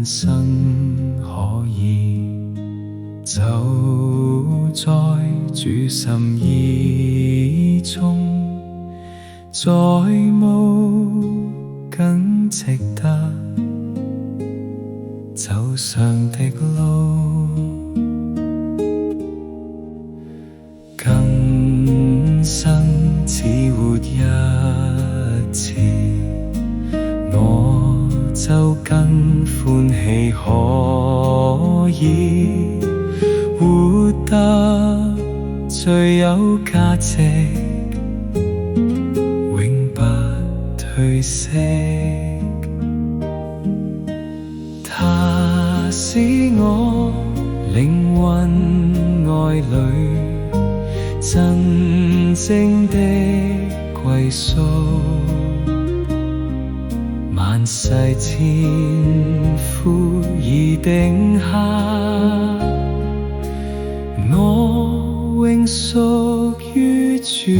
人生可以走在主心意中，再無更值得走上的路。今生只活一次，我就更歡喜可以活得最有價值，永不褪色。它使我靈魂愛侶真正的歸宿，萬世千夫已定下，我永屬於主。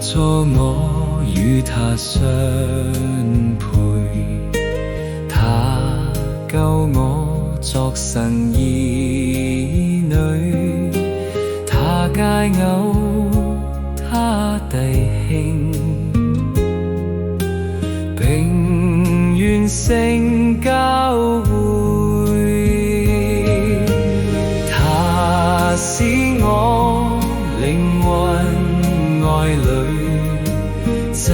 做我與他相配，他救我作神兒女，他解偶他弟兄，並完成教會。他使我靈魂愛侶真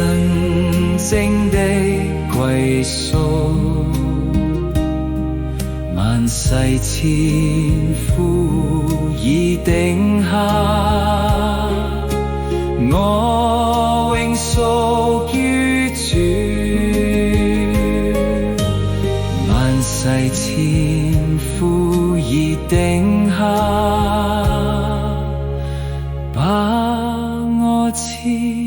正的歸宿，萬世千夫已定下，我永屬於主。萬世千夫已定下，把我賜